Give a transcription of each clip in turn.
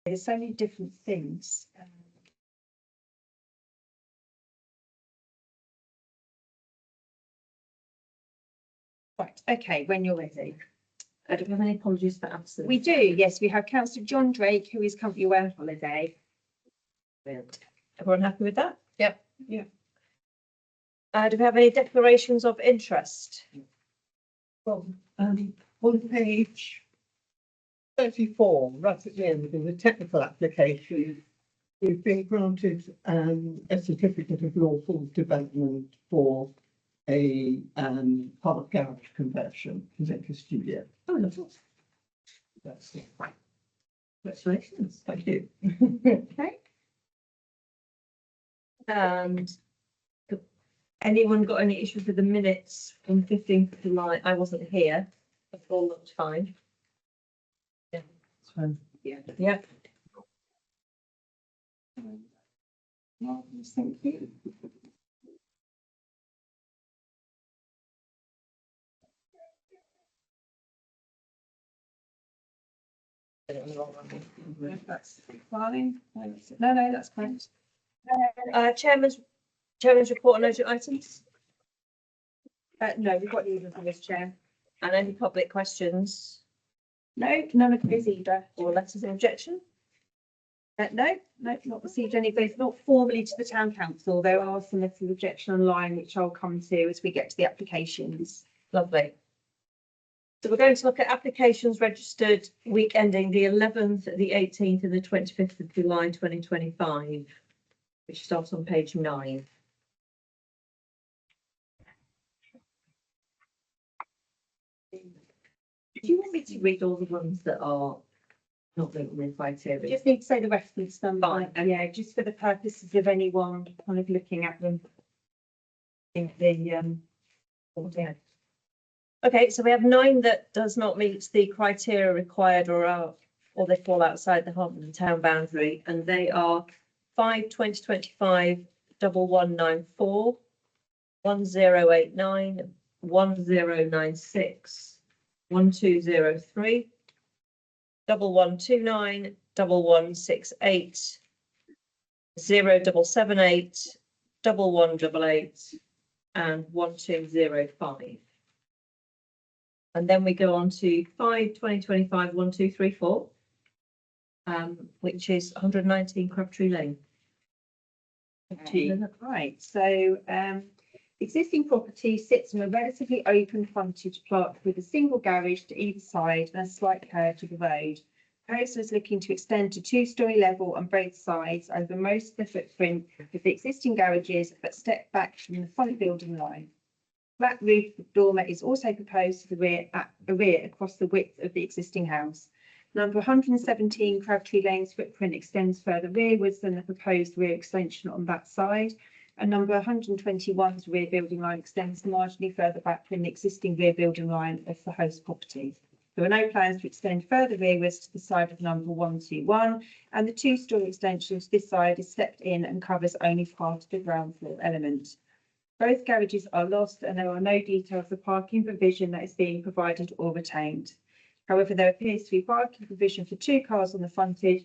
There's so many different things. Right, okay, when you're ready. Do we have any apologies for absence? We do, yes, we have Councillor John Drake, who is currently away on holiday. Everyone happy with that? Yep. Yeah. Do we have any declarations of interest? Well, on page 34, right at the end, in the technical application, we've been granted a certificate of lawful development for a park garage conversion, Zenka Studio. Oh, lovely. That's it. Congratulations. Thank you. Okay. And anyone got any issues with the minutes from 15th of July? I wasn't here. It all looked fine. It's fine. Yeah. Marvellous, thank you. That's fine. No, that's correct. Chairman's report on urgent items No, we've got these for this chair. and any public questions No, none of those either. or letters of objection. No, not received any of those, not formally to the town council. There are some letters of objection online, which I'll come to as we get to the applications. Lovely. So we're going to look at applications registered week ending the 11th, the 18th and the 25th of July 2025, which starts on page 9. Do you want me to read all the ones that are not meeting the We criteria? just need to say the reference number. Fine. Yeah, just for the purposes of anyone kind of looking at them. In the Yeah. Okay, so we have 9 that does not meet the criteria required or they fall outside the heart of the town boundary, and they are 5/2025 1194, 1089, 1096, 1203, 1129, 1168, 0778, 1188, and 1205. And then we go on to 5/2025 1234, which is 119 Crabtree Lane. Right, so existing property sits on a relatively open frontage plot with a single garage to either side and a slight curve to the road. Proposal is looking to extend to 2-storey level on both sides over most of the footprint of the existing garages, but step back from the front building line. Flat roof dormer is also proposed to the rear across the width of the existing house. Number 117 Crabtree Lane's footprint extends further rearwards than the proposed rear extension on that side, and number 121's rear building line extends marginally further back from the existing rear building line of the host property. There are no plans to extend further rearwards to the side of number 121, and the 2-storey extension to this side is stepped in and covers only part of the ground floor element. Both garages are lost and there are no details of parking provision that is being provided or retained. However, there appears to be parking provision for 2 cars on the frontage,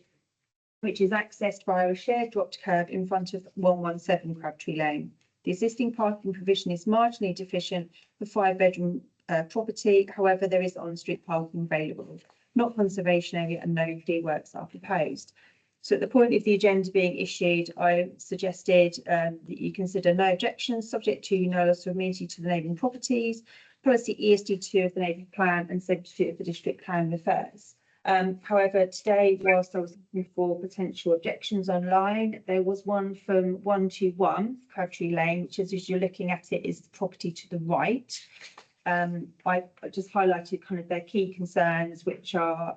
which is accessed via a shared dropped curb in front of 117 Crabtree Lane. The existing parking provision is marginally deficient for 5-bedroom property. However, there is on-street parking available, not conservation area, and no day works are proposed. So at the point of the agenda being issued, I suggested that you consider no objections, subject to no loss of amenity to the neighbouring properties, policy ESD2 of the neighbourhood plan and 72 of the district plan refers. However, today, whilst I was looking for potential objections online, there was one from 121 Crabtree Lane, which is, as you're looking at it, is the property to the right. I just highlighted kind of their key concerns, which are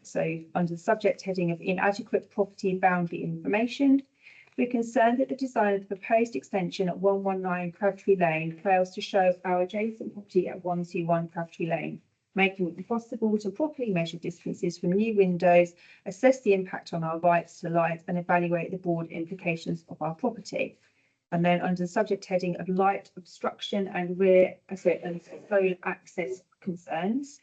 so under the subject heading of inadequate property boundary information. We're concerned that the design of the proposed extension at 119 Crabtree Lane fails to show our adjacent property at 121 Crabtree Lane, making it impossible to properly measure distances from new windows, assess the impact on our rights to light, and evaluate the broad implications of our property. And then under the subject heading of light obstruction and rear and solar access concerns,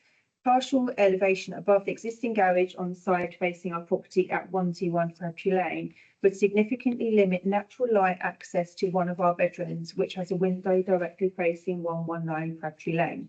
Partial elevation above the existing garage on the side facing our property at 121 Crabtree Lane would significantly limit natural light access to one of our bedrooms, which has a window directly facing 119 Crabtree Lane.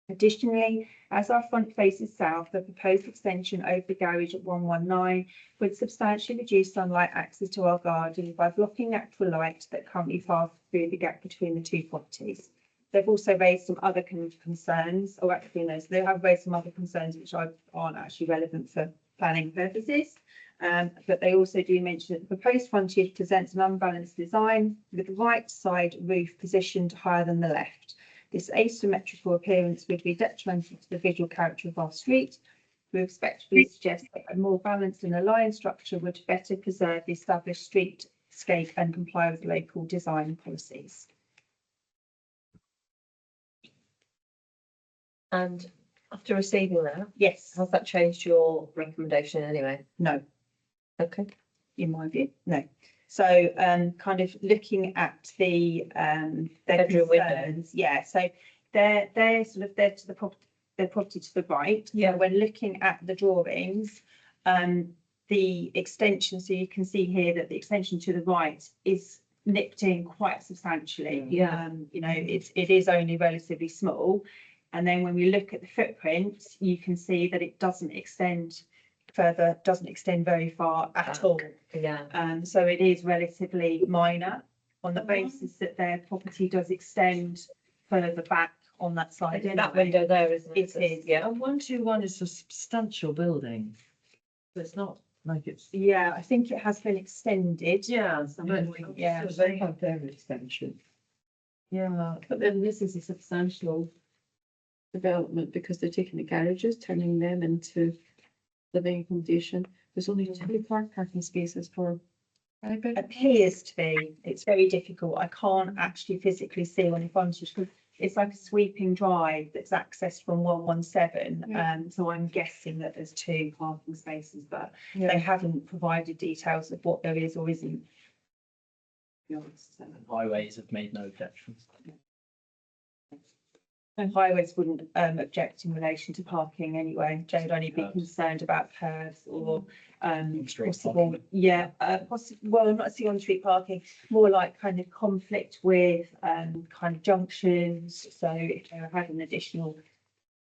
Additionally, as our front faces south, the proposed extension over the garage at 119 would substantially reduce sunlight access to our garden by blocking natural light that currently passes through the gap between the two properties. They've also raised some other concerns, or actually no, so they have raised some other concerns which aren't actually relevant for planning purposes. But they also do mention that the proposed frontage presents an unbalanced design with the right side roof positioned higher than the left. This asymmetrical appearance would be detrimental to the visual character of our street. We respectfully suggest that a more balanced and aligned structure would better preserve the established streetscape and comply with local design policies. And after receiving that, Yes, has that changed your recommendation anyway? no, Okay. in my view, no. So kind of looking at the their Bedroom window. concerns, yeah, so they're sort of they're to the property, their property to the right. Yeah. When looking at the drawings, the extension, so you can see here that the extension to the right is nipped in quite substantially. Yeah. You know, it is only relatively small. And then when we look at the footprint, you can see that it doesn't extend further, doesn't extend very far at all. Yeah. So it is relatively minor on the basis that their property does extend further back on that side. That window there, isn't it? It is. Yeah. And 121 is a substantial building. So it's not like it's. Yeah, I think it has been extended. Yeah, But, yeah. So they have their extension. yeah. But then this is a substantial development because they're taking the garages, turning them into living accommodation. There's only 2 parking spaces for private. Appears to be. It's very difficult. I can't actually physically see on the frontage because it's like a sweeping drive that's accessed from 117. So I'm guessing that there's 2 parking spaces, but they haven't provided details of what there is or isn't. To be honest, so. Highways have made no objections. And highways wouldn't object in relation to parking anyway. They'd only be Curbs. concerned about curves or Street possible, parking. yeah, well, not see on street parking, more like kind of conflict with kind of junctions. So if they had an additional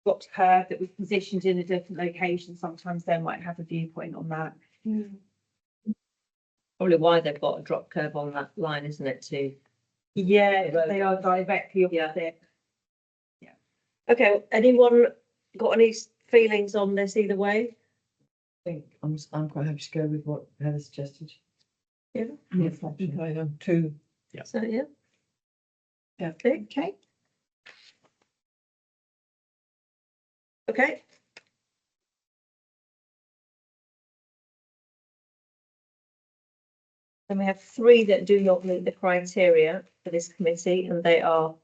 dropped curb that was positioned in a different location, sometimes they might have a viewpoint on that. Probably why they've got a drop curve on that line, isn't it, too? Yeah, they are directly Yeah. opposite. Okay, anyone got any feelings on this either way? I think I'm quite happy to go with what Heather suggested. Yeah. Yes, I think I am too. So, yeah. Yeah. Okay. Okay. Then we have 3 that do not meet the criteria for this committee, and they are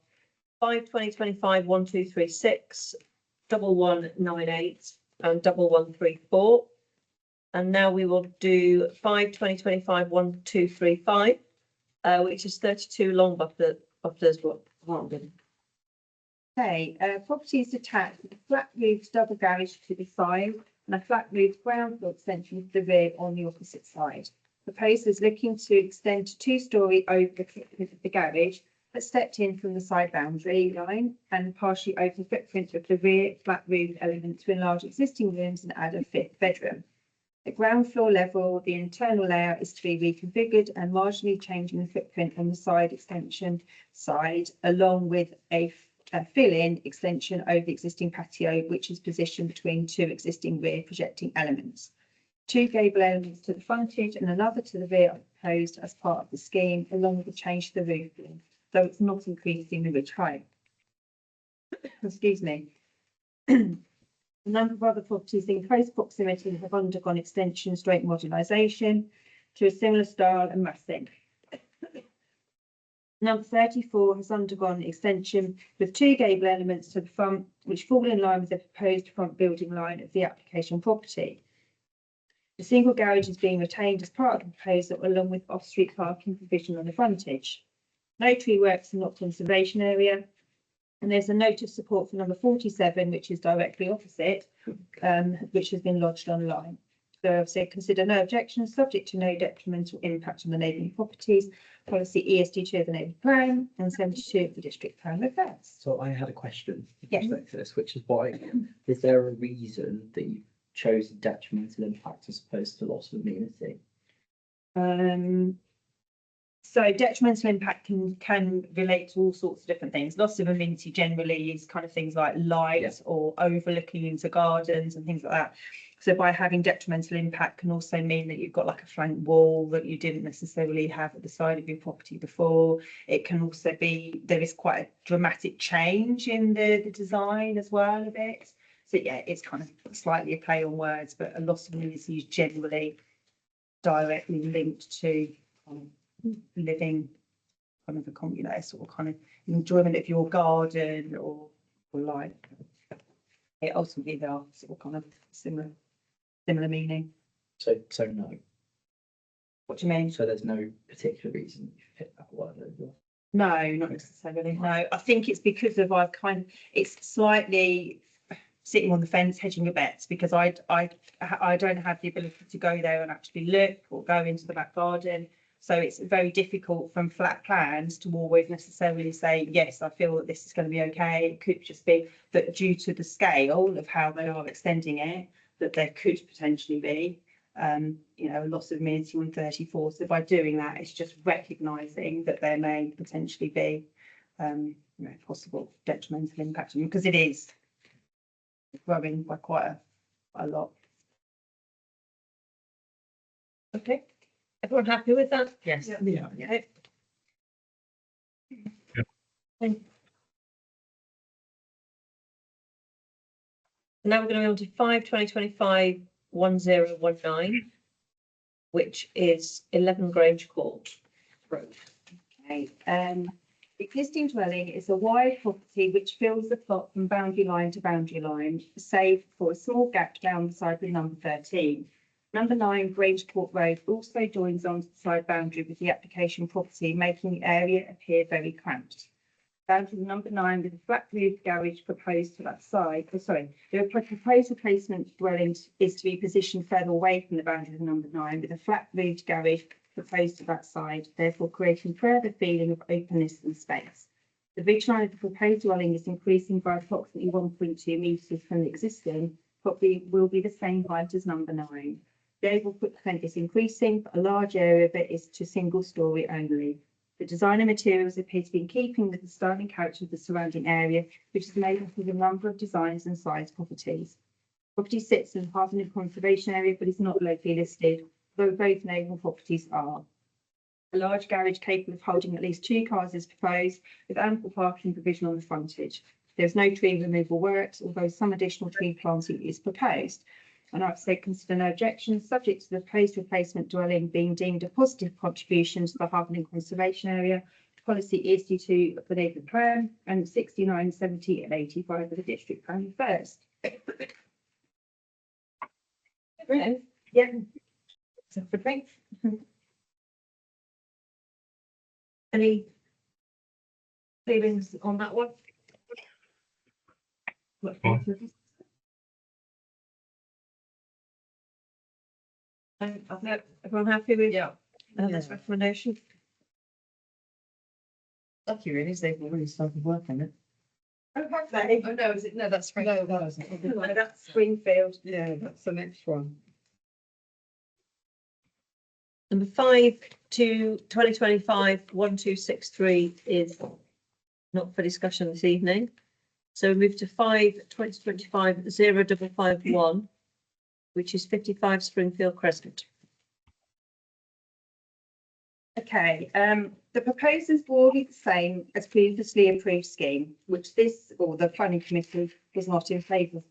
5/2025/1236, 1198, and 1134. And now we will do 5/2025/1235, which is 32 Long Buffalo's Hartland. Okay, property is detached with a flat roofed double garage to the side and a flat roofed ground floor extension to the rear on the opposite side. Proposed is looking to extend to 2-storey over the footprint of the garage, but stepped in from the side boundary line and partially over the footprint of the rear flat roof element to enlarge existing rooms and add a 5th bedroom. At ground floor level, the internal layout is to be reconfigured and marginally changing the footprint on the side extension side, along with a fill-in extension over the existing patio, which is positioned between 2 existing rear projecting elements. 2 gable elements to the frontage and another to the rear are proposed as part of the scheme, along with a change to the roof, though it's not increasing the ridge height. Excuse me. A number of other properties in close proximity have undergone extension straight modernisation to a similar style and massing. Number 34 has undergone extension with 2 gable elements to the front, which fall in line with the proposed front building line of the application property. The single garage is being retained as part of the proposal, along with off-street parking provision on the frontage. No tree works in the conservation area. And there's a note of support for number 47, which is directly opposite, which has been lodged online. So I've said consider no objections, subject to no detrimental impact on the neighbouring properties, policy ESD2 of the neighbourhood plan and 72 of the district plan of affairs. So I had a question with Yes. respect to this, which is why, is there a reason that you chose detrimental impact as opposed to loss of amenity? So detrimental impact can relate to all sorts of different things. Loss of amenity generally is kind of things like light Yeah. or overlooking into gardens and things like that. So by having detrimental impact can also mean that you've got like a flank wall that you didn't necessarily have at the side of your property before. It can also be, there is quite a dramatic change in the design as well of it. So yeah, it's kind of slightly a play on words, but a loss of amenity is generally directly linked to living kind of a, you know, sort of kind of enjoyment of your garden or life. It ultimately they are sort of kind of similar meaning. So no. What do you mean? So there's no particular reason you picked that word over. No, not necessarily. No, I think it's because of it's slightly sitting on the fence, hedging your bets, because I don't have the ability to go there and actually look or go into the back garden. So it's very difficult from flat plans to always necessarily say, yes, I feel that this is going to be okay. It could just be that due to the scale of how they are extending it, that there could potentially be, you know, a loss of amenity on 34. So by doing that, it's just recognising that there may potentially be, you know, possible detrimental impact on them, because it is growing by quite a lot. Okay, everyone happy with that? Yes. Yeah. Yeah. Now we're going to go on to 5/2025/1019, which is 11 Grange Court Road. Okay, existing dwelling is a wide property which fills the plot from boundary line to boundary line, save for a small gap down the side with number 13. Number 9 Grange Court Road also joins onto the side boundary with the application property, making the area appear very cramped. Boundary number 9 with a flat roof garage proposed to that side. Oh, sorry, the proposed replacement dwelling is to be positioned further away from the boundary of number 9 with a flat roof garage proposed to that side, therefore creating further feeling of openness and space. The ridge line of the proposed dwelling is increasing by approximately 1.2 metres from the existing, property will be the same height as number 9. The overall footprint is increasing, but a large area of it is to single storey only. The design and materials appear to be in keeping with the style and character of the surrounding area, which is made up of a number of designs and size properties. Property sits in the Harvenden Conservation Area, but is not locally listed, though both neighbouring properties are. A large garage capable of holding at least 2 cars is proposed, with ample parking provision on the frontage. There is no tree removal works, although some additional tree planting is proposed. And I've said consider no objections, subject to the proposed replacement dwelling being deemed a positive contribution to the Harvenden Conservation Area, policy ESD2 of the neighbourhood plan, and 69, 70 and 85 of the district plan first. Yeah. So for drink. Any feelings on that one? Everyone happy with this recommendation? Lucky really, is they've already started work on it. Oh, have they? Oh, no, is it? No, that's No, that's, No, that's Springfield. yeah, that's the next one. Number 5/2025/1263 is not for discussion this evening. So we move to 5/2025/0551, which is 55 Springfield Crescent. Okay, the proposal is broadly the same as previously approved scheme, which this or the planning committee was not in favour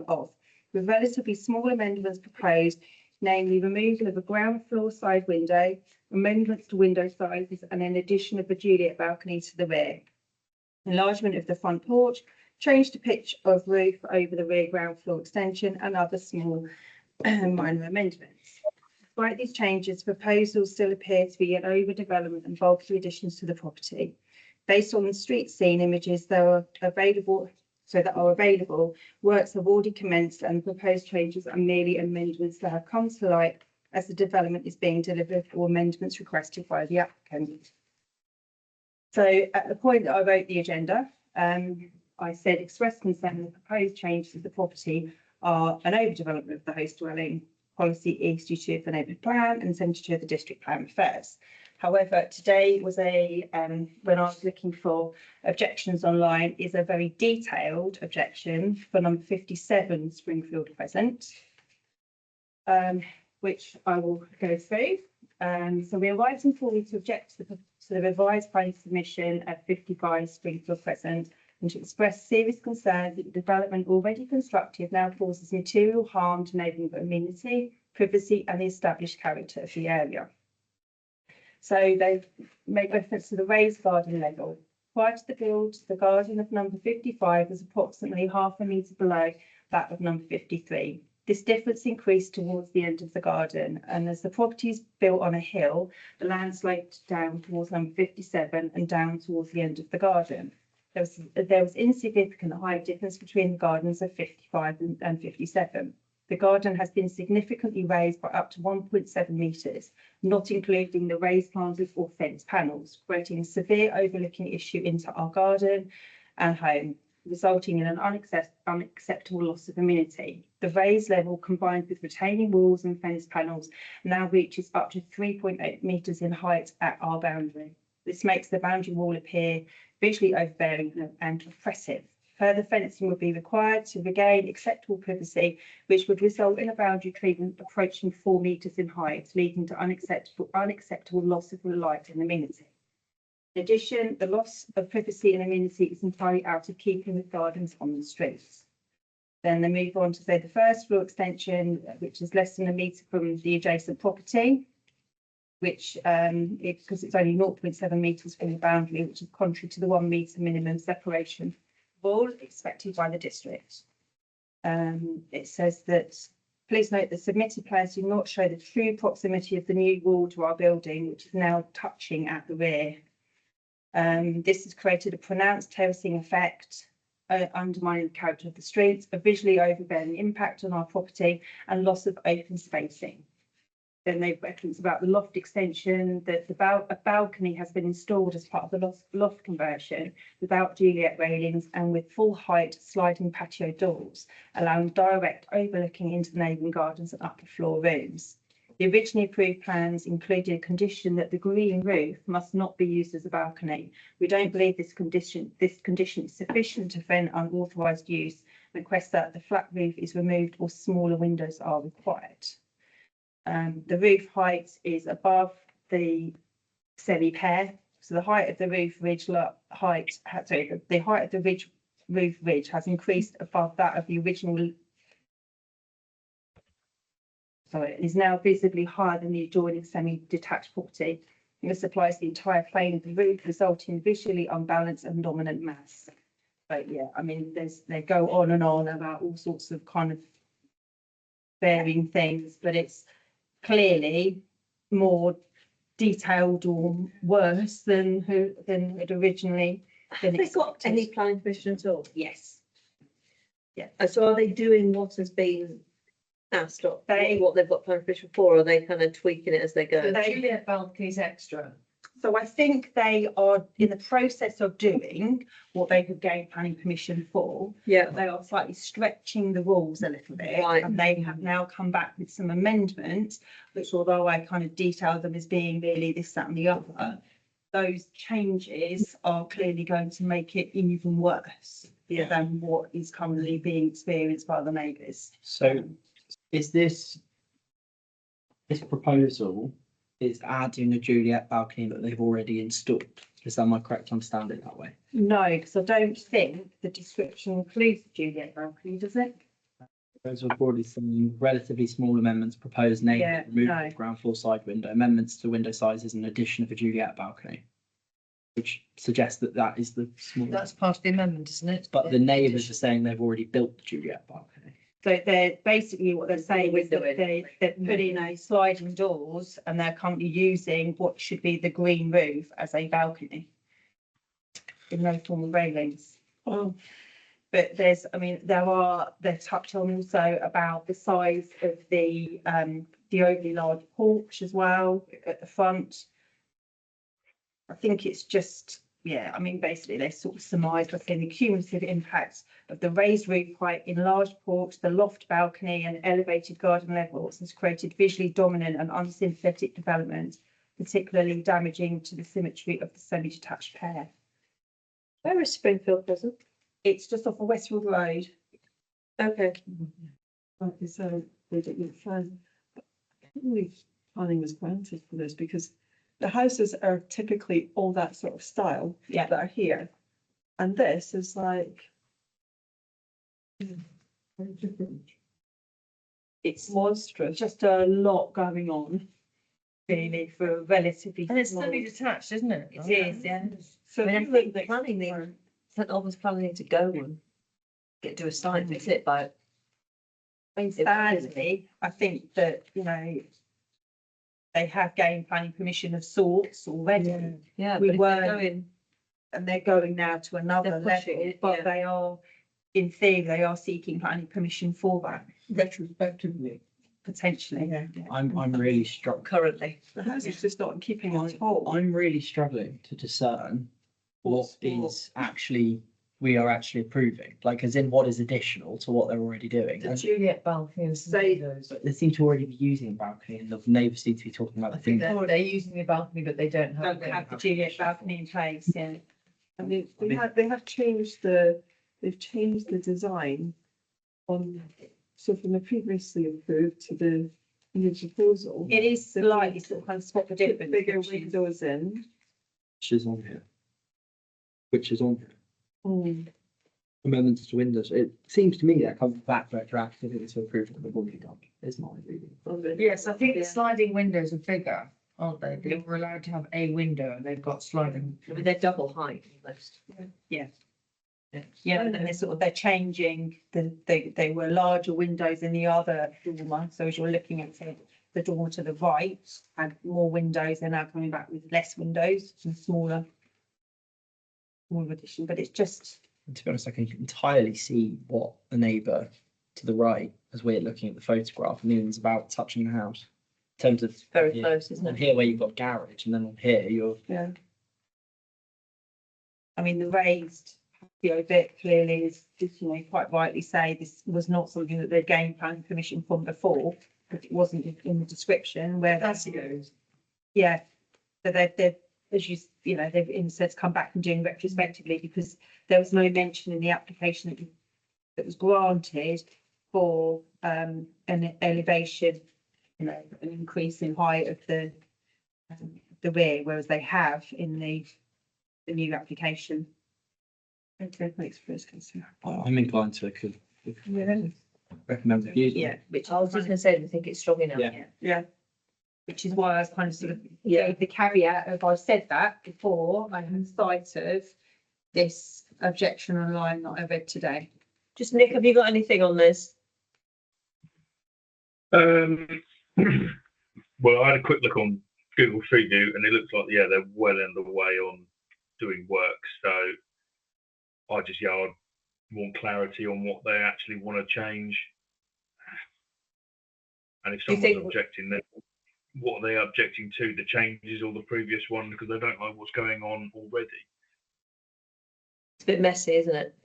of, with relatively small amendments proposed, namely removal of a ground floor side window, amendments to window sizes, and an addition of a Juliet balcony to the rear. Enlargement of the front porch, change to pitch of roof over the rear ground floor extension, and other small minor amendments. Despite these changes, proposals still appear to be an overdevelopment and bulky additions to the property. Based on the street scene images that are available, works have already commenced and proposed changes are merely amendments that have come to light as the development is being delivered or amendments requested by the applicant. So at the point that I wrote the agenda, I said express concern that the proposed changes to the property are an overdevelopment of the host dwelling policy E62 of the neighbourhood plan and 72 of the district plan affairs. However, today was when I was looking for objections online, is a very detailed objection for number 57 Springfield Crescent, which I will go through. So we are writing for you to object to the revised planning submission at 55 Springfield Crescent and to express serious concerns that the development already constructed now causes material harm to neighbouring amenity, privacy and the established character of the area. So they make reference to the raised garden level. Prior to the build, the garden of number 55 was approximately half a metre below that of number 53. This difference increased towards the end of the garden, and as the property is built on a hill, the land sloped down towards number 57 and down towards the end of the garden. There was insignificant height difference between the gardens of 55 and 57. The garden has been significantly raised by up to 1.7 metres, not including the raised planters or fence panels, creating a severe overlooking issue into our garden and home, resulting in an unacceptable loss of amenity. The raised level, combined with retaining walls and fence panels, now reaches up to 3.8 metres in height at our boundary. This makes the boundary wall appear visually overbearing and oppressive. Further fencing would be required to regain acceptable privacy, which would result in a boundary treatment approaching 4 metres in height, leading to unacceptable loss of light and amenity. In addition, the loss of privacy and amenity is entirely out of keeping with gardens on the streets. Then they move on to say the first floor extension, which is less than a metre from the adjacent property, which because it's only 0.7 metres from the boundary, which is contrary to the 1 metre minimum separation wall expected by the district. It says that, please note the submitted plans do not show the true proximity of the new wall to our building, which is now touching at the rear. This has created a pronounced terracing effect, undermining the character of the streets, a visually overbearing impact on our property and loss of open spacing. Then they reference about the loft extension, that a balcony has been installed as part of the loft conversion without Juliet railings and with full height sliding patio doors, allowing direct overlooking into the neighbouring gardens and upper floor rooms. The originally approved plans included a condition that the green roof must not be used as a balcony. We don't believe this condition is sufficient to prevent unauthorised use and request that the flat roof is removed or smaller windows are required. The roof height is above the semi-pair, so the height of the roof ridge the height of the roof ridge has increased above that of the original. Sorry, it is now visibly higher than the adjoining semi-detached property. And this applies to the entire plane of the roof, resulting in visually unbalanced and dominant mass. But yeah, I mean, they go on and on about all sorts of kind of varying things, but it's clearly more detailed or worse than had originally been Have they got expected. any planning permission at all? Yes. Yeah. So are they doing what has been asked, or They- what they've got planning permission for, or are they kind of tweaking it as they go? The Juliet balcony's extra. So I think they are in the process of doing what they could gain planning permission for. Yeah, They are slightly stretching the rules a little bit, Right. and they have now come back with some amendments, which although I kind of detailed them as being really this, that and the other, those changes are clearly going to make it even worse than what is currently being experienced by the neighbours. So is this proposal is adding a Juliet balcony that they've already installed? Is that am I correct to understand it that way? No, because I don't think the description includes the Juliet balcony, does it? Those are broadly some relatively small amendments proposed, namely Yeah, removal no. of ground floor side window, amendments to window sizes and addition of a Juliet balcony, which suggests that that is the small. That's part of the amendment, isn't it? But the neighbours are saying they've already built the Juliet balcony. So they're basically what they're saying is that Window they've put in a sliding doors and they're currently using what should be the green roof as a balcony. with no formal railings. Oh, But they're touched on also about the size of the overly large porch as well at the front. I think it's just, yeah, I mean, basically they sort of surmise by saying the cumulative impact of the raised roof height, enlarged porch, the loft balcony and elevated garden levels has created visually dominant and unsympathetic development, particularly damaging to the symmetry of the semi-detached pair. where is Springfield Prison? It's just off of Westwood Road. Okay. Like, so they didn't find, I can't believe planning was granted for this because the houses are typically all that sort of style. Yeah. That are here. And this is like, Very different. It's monstrous. just a lot going on, really, for a relatively. And it's small- semi-detached, isn't it? It is, yeah. So I mean, I if you think look next planning door- the, St Albans planning to go and get to a site visit, but I mean, sadly, I think that, they have gained planning permission of sorts already, yeah, We but if weren't- they're going, and they're going now to another They're pushing level, it, but yeah. they are, in theory, they are seeking planning permission for that, Retrospectively. potentially. Yeah. I'm really struck. currently. The house is just not in keeping at all. I'm really struggling to discern what is actually, we are actually approving, like as in what is additional to what they're already doing. The And- Juliet balcony and some So- windows. But they seem to already be using a balcony and the neighbours seem to be talking about I the think thing. they're using the balcony, but they don't have. Don't have the Juliet balcony in place, yeah. And they have changed they've changed the design on, so from the previously approved to the new proposal. It is They've slightly put sort of kind of spot the Bigger difference. bigger which is- windows in. Which is on here. Which is on here. Mm. Amendments to windows. It seems to me that comes back retroactively to approval they've already done. Is my reading. Yes, I think the sliding windows are bigger, aren't they? They were allowed to have a window and they've got sliding. I mean, they're double height almost. Yeah, and then they're changing, they were larger windows in the other dormer, so as you're looking at say, the dormer to the right, had more windows, they're now coming back with less windows and smaller. Smaller addition, but it's just, And to be honest, I can entirely see what the neighbour to the right, as we're looking at the photograph, means about touching the house. In terms of Very here- close, isn't on it? here where you've got garage, and then on here you're Yeah. I mean, the raised patio bit clearly is, quite rightly say this was not something that they'd gained planning permission from before, but it wasn't in the description where. Patios. Yeah, so they've, as they've in a sense come back and doing retrospectively because there was no mention in the application that was granted for an elevation, an increase in height of the rear, whereas they have in the new application. Okay, thanks for his concern. I'm inclined to Yeah. recommend refusal. Yeah, which I was just gonna say, I think it's strong enough. Yeah. Yeah. which is why I was kind of sort of Yeah. gave the caveat of I've said that before, I had sight of this objection online that I read today. Just Nick, have you got anything on this? Well, I had a quick look on Google Street View and it looks like, yeah, they're well underway on doing work. So I'd want clarity on what they actually want to change. And if Do you someone's think- objecting, then what are they objecting to? The changes or the previous one? Because they don't know what's going on already. It's a bit messy, isn't it?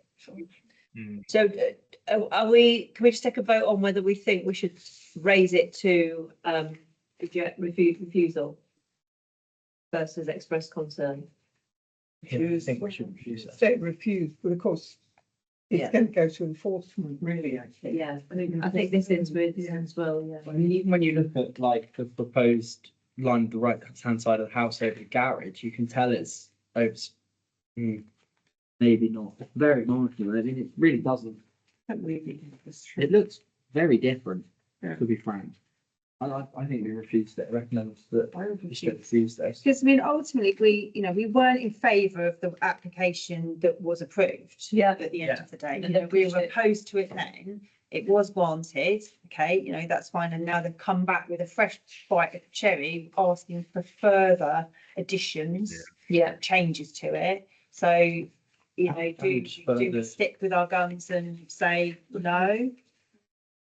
Mm. So can we just take a vote on whether we think we should raise it to refusal versus express concern? Yeah, I think we should refuse that. Say refused, but of course, Yeah. it's going to go to enforcement, really, I think. Yeah, I think this is with as well, yeah. I mean, even when you look at like the proposed line of the right hand side of the house over the garage, you can tell it's over. Maybe not. Very marginal. I mean, it really doesn't. Can't believe you did this. It looks very different, Yeah. to be frank. I think we refused it. I recommend that I would we refuse. should refuse this. Because I mean, ultimately, we weren't in favour of the application that was approved. Yeah. At the end Yeah. of the day, And we were appreciate- opposed to it then, it was granted, okay, that's fine, and now they've come back with a fresh bite of the cherry, asking for further additions. Yeah, Changes to it, So, you know, do And we further- stick with our guns and say no?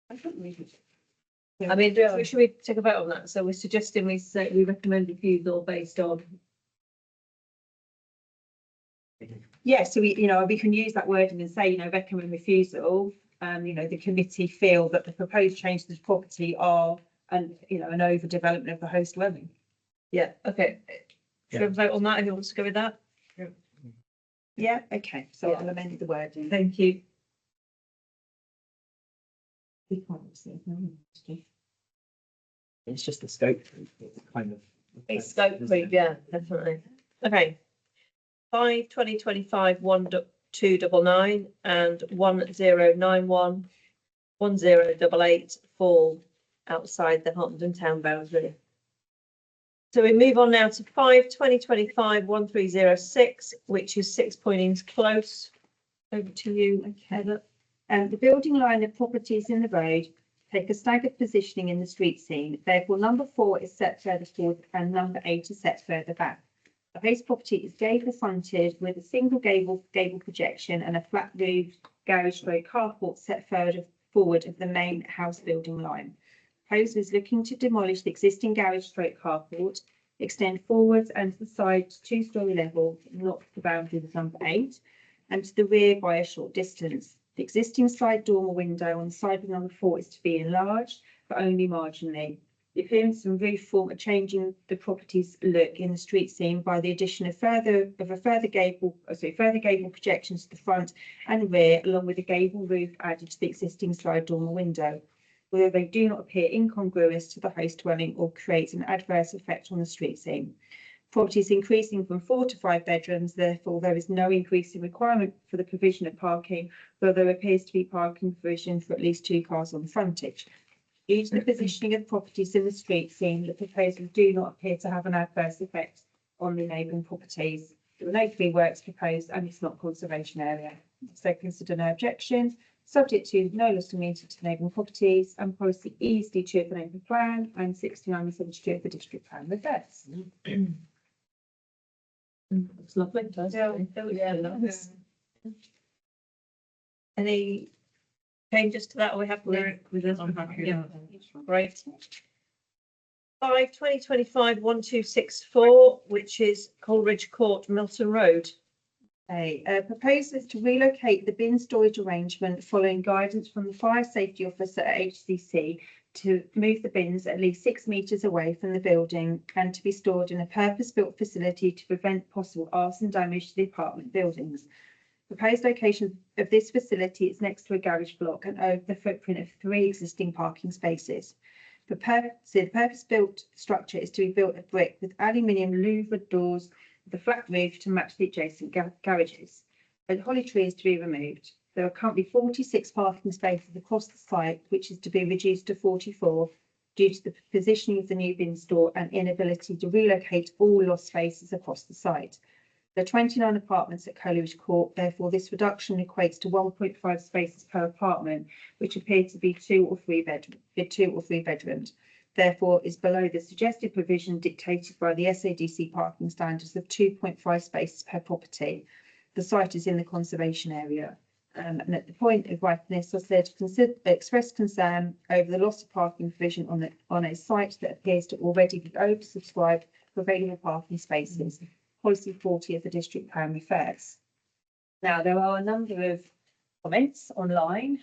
I mean, should we take a vote on that? So we're suggesting we say we recommend refusal based on. Yeah, so we, you know, we can use that wording and say, you know, recommend refusal. You know, the committee feel that the proposed changes to the property are an overdevelopment of the host dwelling. Yeah, okay. Should we vote on that? Who wants to go with that? Yeah, okay, so Yeah. I'll amend the wording. Thank you. It's just the scope. It's kind of. It's scope creep, yeah, definitely. Okay. 5/2025 1299 and 1091 1088 fall outside the Harpenden town boundary. So we move on now to 5/2025 1306, which is 6 Pointings Close. Over to you, Heather. The building line of properties in the road take a staggered positioning in the street scene. Therefore, number 4 is set further forward and number 8 is set further back. The host property is gable fronted with a single gable projection and a flat roof garage stroke carport set further forward of the main house building line. Host is looking to demolish the existing garage stroke carport, extend forwards and to the side to 2-story level, not the boundary of number 8, and to the rear by a short distance. The existing side dormer window on the side of number 4 is to be enlarged, but only marginally. The appearance and roof form are changing the property's look in the street scene by the addition of further gable projections to the front and rear, along with a gable roof added to the existing side dormer window. Although they do not appear incongruous to the host dwelling or create an adverse effect on the street scene. Property is increasing from 4 to 5 bedrooms, therefore there is no increase in requirement for the provision of parking, though there appears to be parking provision for at least 2 cars on the frontage. Due to the positioning of properties in the street scene, the proposals do not appear to have an adverse effect on the neighbouring properties. There are no free works proposed and it's not conservation area. So consider no objections, subject to no loss of immunity to neighbouring properties and policy E62 of the neighbourhood plan and 69 and 72 of the district plan reverse. It's lovely. doesn't it? Yeah, nice. Any changes to that? Are we happy with this? I'm happy with Yeah, that. great. 5/2025 1264, which is Coleridge Court, Milton Road. Okay, proposal is to relocate the bin storage arrangement following guidance from the fire safety officer at HCC to move the bins at least 6 metres away from the building and to be stored in a purpose-built facility to prevent possible arson damage to the apartment buildings. Proposed location of this facility is next to a garage block and over the footprint of 3 existing parking spaces. The purpose-built structure is to be built of brick with aluminium louvered doors with a flat roof to match the adjacent garages. A holly tree is to be removed. There are currently 46 parking spaces across the site, which is to be reduced to 44 due to the positioning of the new bin store and inability to relocate all lost spaces across the site. There are 29 apartments at Coleridge Court, therefore this reduction equates to 1.5 spaces per apartment, which appear to be 2 or 3 bedrooms. Therefore is below the suggested provision dictated by the SADC parking standards of 2.5 spaces per property. The site is in the conservation area. And at the point of ripeness, I said express concern over the loss of parking provision on a site that appears to already be oversubscribed for available parking spaces. Policy 40 of the district plan refers. Now, there are a number of comments online,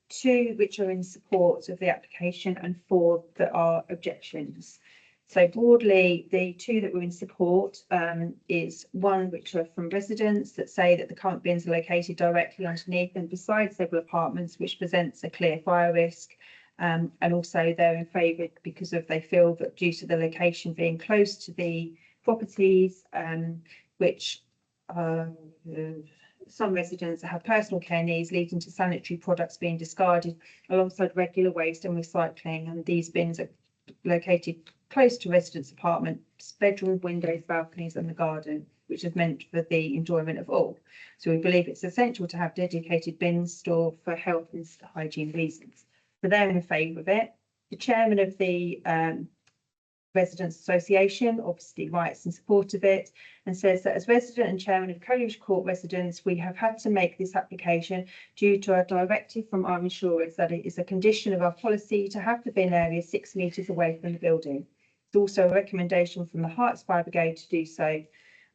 2 which are in support of the application and 4 that are objections. So broadly, the 2 that were in support is 1 which are from residents that say that the current bins are located directly underneath and beside several apartments, which presents a clear fire risk. And also they're in favour because they feel that due to the location being close to the properties, which some residents have personal care needs leading to sanitary products being discarded alongside regular waste and recycling, and these bins are located close to residents' apartments, bedroom windows, balconies and the garden, which is meant for the enjoyment of all. So we believe it's essential to have dedicated bins stored for health and hygiene reasons. So they're in favour of it. The chairman of the Residents Association obviously writes in support of it and says that as resident and chairman of Coleridge Court residents, we have had to make this application due to a directive from our insurers that it is a condition of our policy to have the bin area 6 metres away from the building. It's also a recommendation from the Herts Fire Brigade to do so.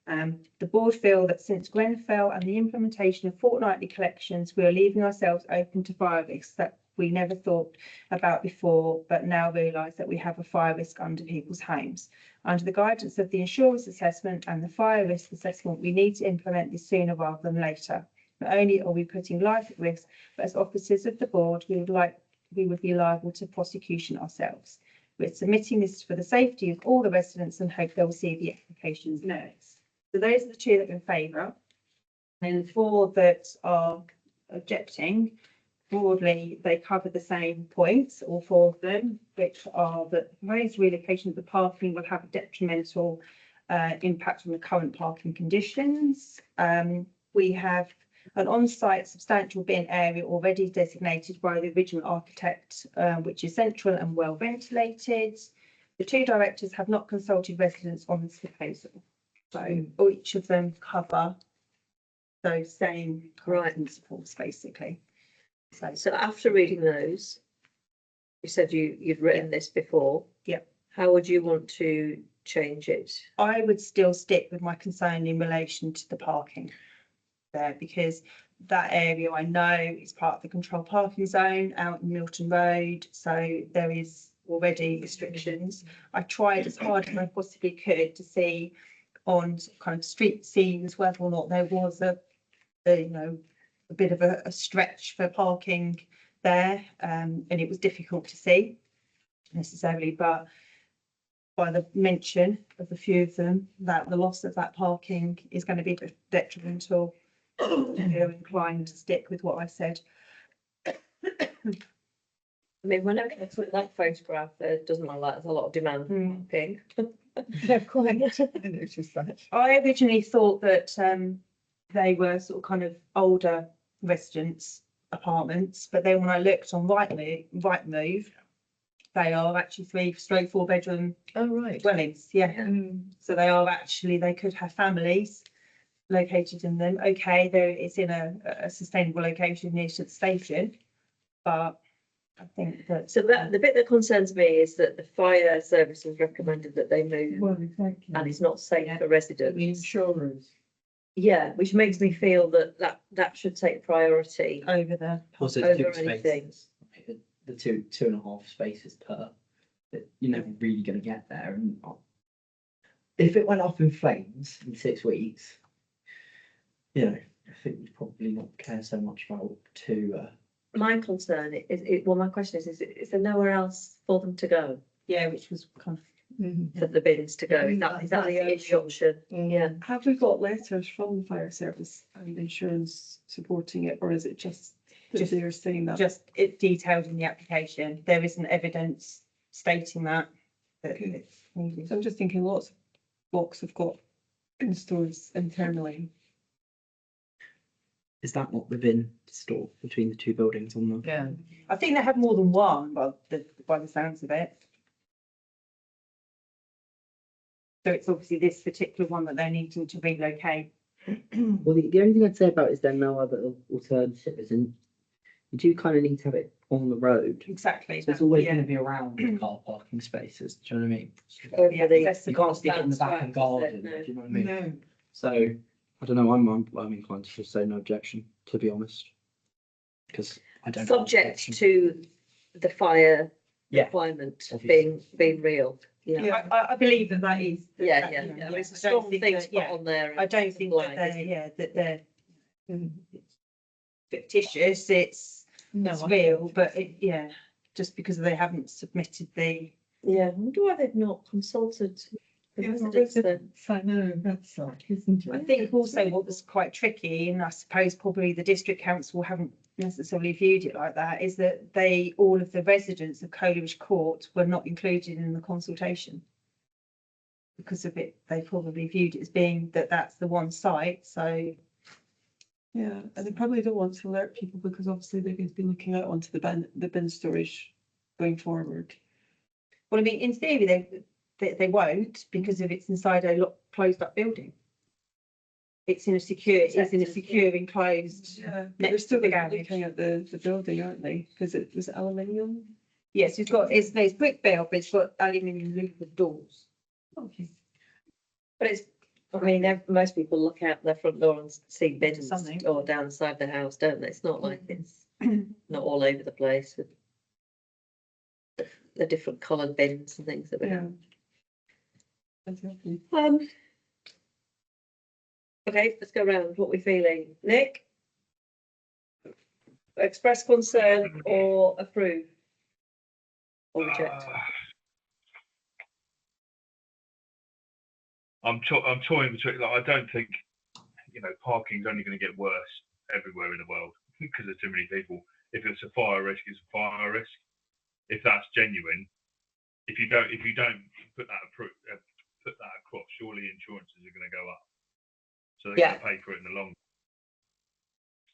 The board feel that since Grenfell and the implementation of fortnightly collections, we are leaving ourselves open to fire risks that we never thought about before, but now realise that we have a fire risk under people's homes. Under the guidance of the insurance assessment and the fire risk assessment, we need to implement this sooner rather than later. Not only are we putting life at risk, but as officers of the board, we would be liable to prosecution ourselves. We're submitting this for the safety of all the residents and hope they'll see the application's merits. So those are the two that are in favour. And the 4 that are objecting, broadly, they cover the same points, all 4 of them, which are that the proposed relocation of the parking will have a detrimental impact on the current parking conditions. We have an on-site substantial bin area already designated by the original architect, which is central and well ventilated. The 2 directors have not consulted residents on this proposal. So each of them cover those same principles, basically. So after reading those, you said you'd written this before. Yep. How would you want to change it? I would still stick with my concern in relation to the parking there, because that area I know is part of the controlled parking zone out in Milton Road. So there is already restrictions. I tried as hard as I possibly could to see on kind of street scenes whether or not there was a bit of a stretch for parking there, and it was difficult to see necessarily, but by the mention of a few of them that the loss of that parking is going to be detrimental, I'm inclined to stick with what I said. I mean, when I look at that photograph, it doesn't look like there's a lot of demand for parking. Yeah, quite. I noticed that. I originally thought that they were sort of kind of older residents apartments, but then when I looked on Rightmove, they are actually 3/4 bedroom Oh, right. dwellings. Yeah. So they are actually, they could have families located in them. Okay, it's in a sustainable location near to the station, but I think that. So that the bit that concerns me is that the fire service has recommended that they move, Well, exactly. and it's not safe for residents. The insurers. Yeah, which makes me feel that should take priority. Over the. Also, Over it's 2 anything. spaces. The 2.5 spaces per. You're never really going to get there. And if it went up in flames in 6 weeks, I think you'd probably not care so much about 2. My concern my question is there nowhere else for them to go, Yeah, which was kind of. for the bins to go? Is that That's the the only option. option? Yeah. Have we got letters from the fire service and insurance supporting it, or is it just that Just- they're saying that? Just it detailed in the application. There isn't evidence stating that Okay. it's needed. So I'm just thinking lots of blocks have got bin stores internally. Is that not the bin store between the 2 buildings on the? Yeah. I think they have more than one, by the sounds of it. So it's obviously this particular one that they're needing to relocate. Well, the only thing I'd say about it is there no other alternative, and you do kind of need to have it on the road. Exactly. So it's always Yeah. going to be around the car parking spaces. Do you know what I mean? Over Yeah, the- that's You can't stick it in the That's back right, of garden. isn't it? Do you know what I mean? No. So I don't know. I'm inclined to just say no objection, to be honest, because I don't. have an Subject objection. to the fire Yeah, requirement obviously. being real. Yeah. I believe that is. Yeah, that, yeah, you know, yeah. It's a I don't strong think thing that- to put yeah, on there. I don't think that Like, they're Mm. fictitious. It's No. it's real, but just because they haven't submitted the. Yeah, I wonder why they've not consulted the Yeah, residents then. residents, I know, that's like, isn't I it? think also what was quite tricky, and I suppose probably the district council haven't necessarily viewed it like that, is that all of the residents of Coleridge Court were not included in the consultation. Because of it, they probably viewed it as being that's the one site, so. Yeah, and they probably don't want to alert people because obviously they're going to be looking out onto the bin storage going forward. Well, I mean, in theory, they won't because if it's inside a closed up building. It's in a secure, it's in a secure enclosed. Yeah, but Next they're to still the gonna be garage. looking at the building, aren't they? Because it was aluminium. Yes, there's brick built, but it's got aluminium louvered doors. Okay. But it's, I mean, most people look out their front door and see bins Something. or down the side of the house, don't they? It's not like it's not all over the place with the different coloured bins and things that we Yeah. have. Exactly. Okay, let's go around. What we feeling? Nick? Express concern or approve? Or reject? I'm toying between, like, I don't think, parking's only going to get worse everywhere in the world because there's too many people. If it's a fire risk, it's a fire risk. If that's genuine, if you don't put that across, surely insurances are going to go up. So they're going to pay for it in the long.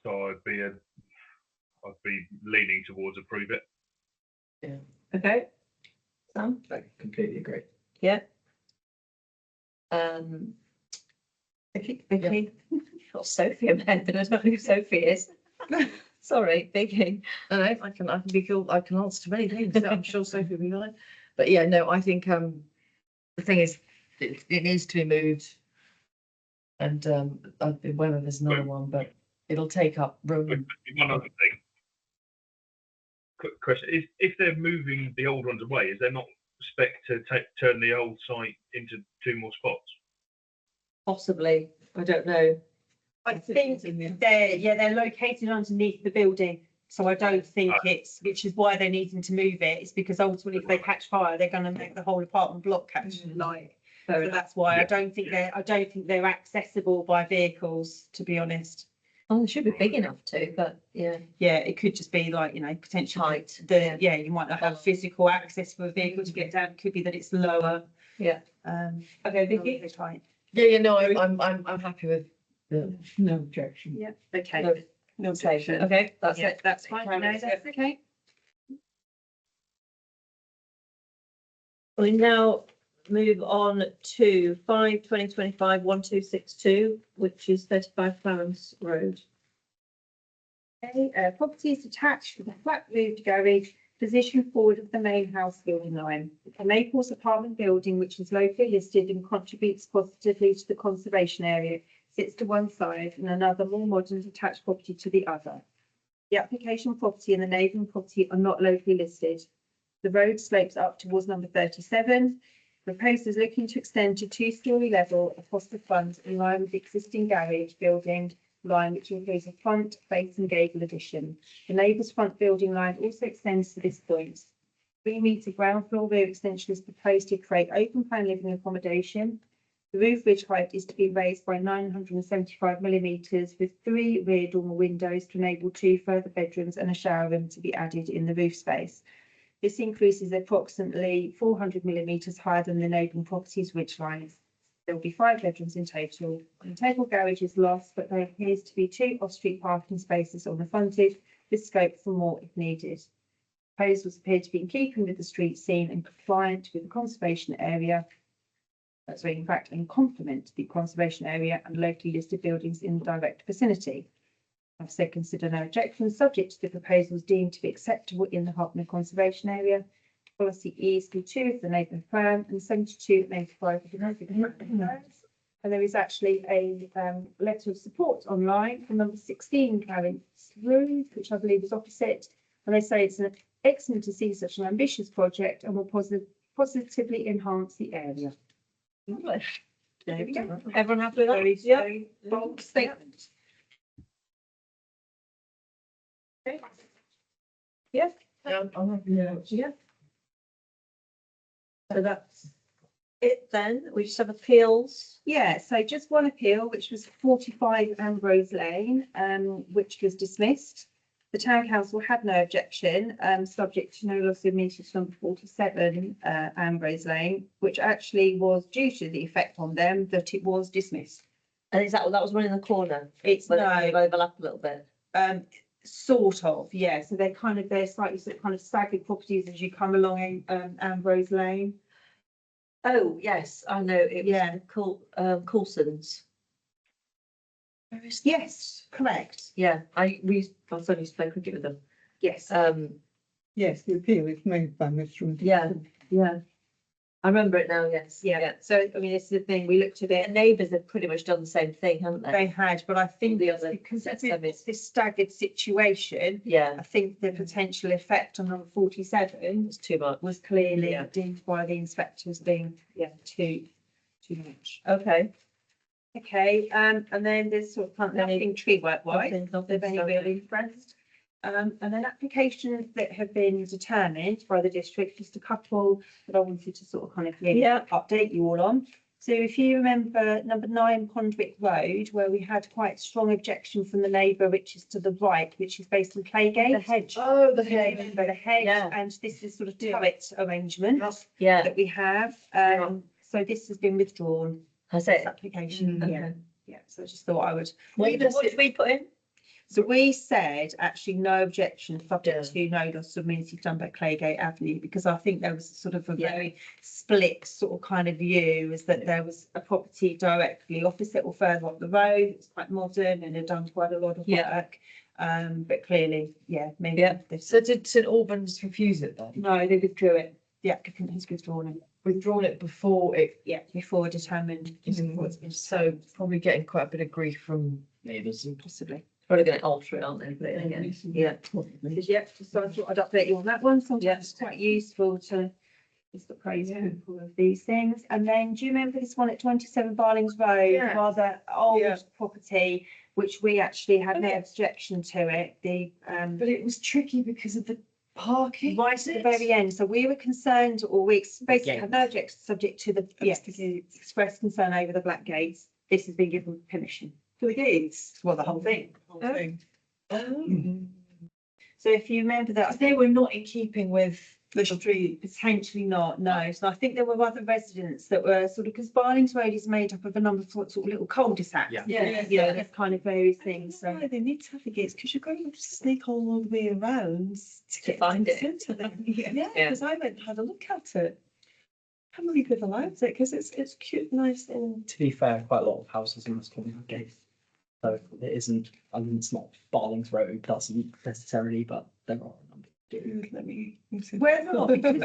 So I'd be leaning towards approve it. Okay. Sam? I completely agree. Yeah. Vicky? Got Sophie in there, but I don't know who Sophie is. Sorry, Vicky. No, I can I can answer to many things. I'm sure Sophie will be right. But yeah, no, I think the thing is it needs to be moved. And whether there's another one, but it'll take up room. One other thing. Quick question: if they're moving the old ones away, is there not spec to turn the old site into 2 more spots? Possibly. I don't know. I think they're located underneath the building. So I don't think which is why they're needing to move it. It's because ultimately if they catch fire, they're going to make the whole apartment block catch light. So that's why I don't think they're accessible by vehicles, to be honest. Oh, they should be big enough to, but yeah. Yeah, it could just be like, potentially Height, you might not have physical access for a vehicle to get down. It could be that it's lower. Yeah. Okay, Vicky? Height. Yeah, no, I'm happy with the. No objection. Yeah, okay. No objection. Okay, that's Yeah, it. that's fine. No, that's okay. We now move on to 5/20/25/1262, which is 35 Clarence Road. Okay, property is detached with a flat roofed garage positioned forward of the main house building line. The Maples apartment building, which is locally listed and contributes positively to the conservation area, sits to one side and another more modern detached property to the other. The application property and the neighbouring property are not locally listed. The road slopes up towards number 37. Proposed is looking to extend to 2-storey level across the front in line with the existing garage building line, which includes a front, face and gable addition. The neighbour's front building line also extends to this point. 3-metre ground floor rear extension is proposed to create open plan living accommodation. The roof ridge height is to be raised by 975 millimetres with 3 rear dormer windows to enable 2 further bedrooms and a shower room to be added in the roof space. This increase is approximately 400 millimetres higher than the neighbouring property's ridge lines. There will be 5 bedrooms in total. The integral garage is lost, but there appears to be 2 off-street parking spaces on the frontage with scope for more if needed. Proposals appear to be in keeping with the street scene and compliant with the conservation area. So in fact, and complement the conservation area and locally listed buildings in the direct vicinity. I've said consider no objections, subject to the proposals deemed to be acceptable in the Hartland Conservation Area. Policy E is 2 of the neighbourhood plan and 72 and 85 of the neighbourhood plans. And there is actually a letter of support online from number 16, Clarence Road, which I believe is opposite. And they say it's excellent to see such an ambitious project and will positively enhance the area. Lovely. There we go. Everyone happy with that? Very, Yeah. very bold statement. Okay. Yeah. I'm happy with that. Yeah. So that's it then. We just have appeals. Yeah, so just one appeal, which was 45 Ambrose Lane, which was dismissed. The town council had no objection, subject to no loss of meters number 47 Ambrose Lane, which actually was due to the effect on them that it was dismissed. And is that was one in the corner? It's Where no, they overlap a little bit. sort of, yeah. So they're slightly sort of kind of staggered properties as you come along Ambrose Lane. Oh, yes, I know, it was Yeah. Coulson's. Where is? Yes, correct. Yeah, my son used to play cricket with them. Yes. Yes, the appeal is made by Mr. Yeah, yeah. I remember it now, yes. Yeah, so I mean, this is the thing, we looked at The it, neighbours have pretty much done the same thing, haven't they they? had, but I think The it's other because sets of of it. this staggered situation, Yeah, I think the potential effect on number 47 it's too much. was clearly Yeah. deemed by the inspectors being, too much. Okay. Okay, and then there's sort of nothing tree work wise, Nothing, they're very really impressed. And then applications that have been determined by the district, just a couple that I wanted to sort of kind of Yeah. update you all on. So if you remember number 9 Conduit Road, where we had quite strong objection from the neighbour, which is to the right, which is based on Claygate. The hedge. Oh, the If you head. remember the hedge, Yeah. and this is sort of turret arrangement Yeah, that we have. So this has been withdrawn, has this it? application, Okay. yeah, so I just thought I would. What did we put in? So we said actually no objection subject Yeah. to no loss of amenity done by Claygate Avenue, because I think there was sort of a Yeah. very split sort of kind of view, is that there was a property directly opposite or further up the road. It's quite modern and had done quite a lot of Yeah. work. But clearly, maybe. Yeah. So did St Albans refuse it then? No, they withdrew it. The applicant has withdrawn it. Withdrawn it before it, Yeah, before determined. before it's been so probably getting quite a bit of grief from neighbours. possibly. Probably gonna alter it, aren't they? Put it in again. Yeah. So I thought I'd update you on that one. Sometimes it's quite useful to just appraise people of these things. And then do you remember this one at 27 Barlings Road? Yeah. Rather old Yeah. property, which we actually had no Oh, yeah. objection to it. But it was tricky because of the parking. Right was at the it? very end. So we were concerned, or we basically had no objection subject to the, yes, express concern over the black gates. This has been given permission. For the gates. Well, the whole thing. Whole thing. Oh. So if you remember that, They were not in keeping with. The street. potentially not, no. So I think there were other residents that were sort of, because Barlings Road is made up of a number of sort of little cul-de-sacs. Yeah. Yeah. You know, there's kind of various things, so. They need to have the gates, because you're going to sneak all the way around to get find to the it. centre then. Yeah, Yeah. because I went and had a look at it. Can't believe they've allowed it, because it's cute, nice and. To be fair, quite a lot of houses in this corner have gates. So it isn't, I mean, it's not Barlings Road, doesn't necessarily, but there are a number. Let me. Where's the lot? Because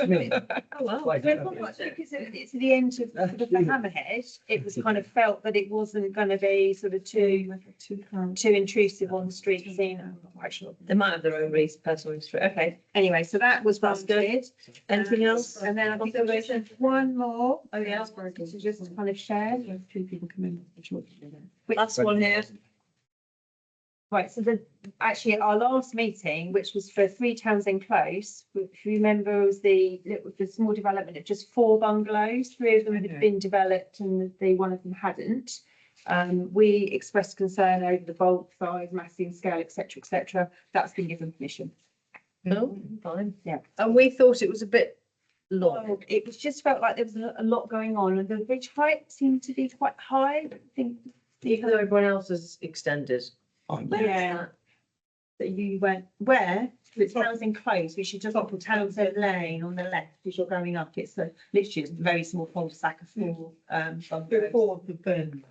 Oh, wow. Quite Well, a not bit. much because it's the end of sort of the hammerhead. It was kind of felt that it wasn't going to be sort of too intrusive on the street scene. I'm not quite sure. They might have their own personal history. Okay. Anyway, so that was That's good. granted. Anything else? And then I think there was one more. Oh, yeah. To just kind of share. Two people come in. Which- Last one here. Right, so actually at our last meeting, which was for 3 Townsend Close, if you remember, it was the small development of just 4 bungalows. 3 of them had been developed and one of them hadn't. We expressed concern over the bulk size, massing scale, etc. That's been given permission. No, fine. Yeah. And we thought it was a bit long. It was just felt like there was a lot going on, and the bridge height seemed to be quite high. I think. Even though everyone else has extended. Yeah. That you went where? It's Townsend Close, which is just off of Townsend Lane on the left as you're going up. It's literally just a very small cul-de-sac of 4 bungalows. Before the burn.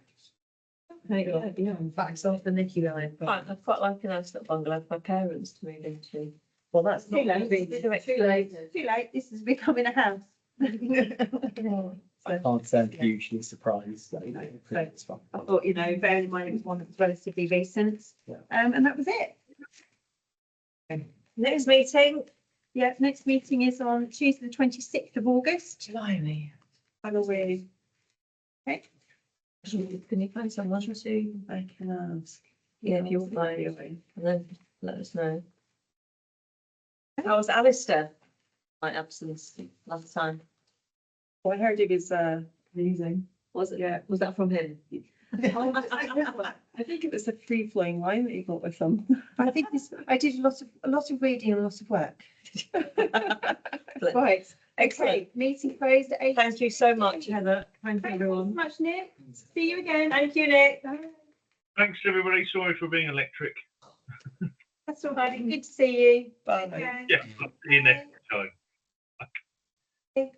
Yeah. Backs off the Nicky line. I'd quite like a nice little bungalow for my parents to move into. Well, that's Too late. Too late. This is becoming a house. I can't say I'm hugely surprised, so, it's fine. I thought, bearing in mind it was one that was relatively recent. Yeah. And that was it. Next meeting. Yeah, next meeting is on Tuesday, the 26th of August. Blimey. And we're, Can you find someone to? I can ask. Yeah, if you wouldn't mind, and then let us know. How was Alistair? My absence last time. Well, I heard it was amazing. Was it? Yeah. Was that from him? I think it was a free flowing wine that you got with them. I think I did a lot of reading and a lot of work. Right. Okay, meeting closed at 8. Thank you so much, Heather. Thank you so much, Nick. See you again. Thank you, Nick. Bye. Thanks, everybody. Sorry for being electric. That's all right. Good to see you. Bye. Take care. Yeah, see you next time. Bye.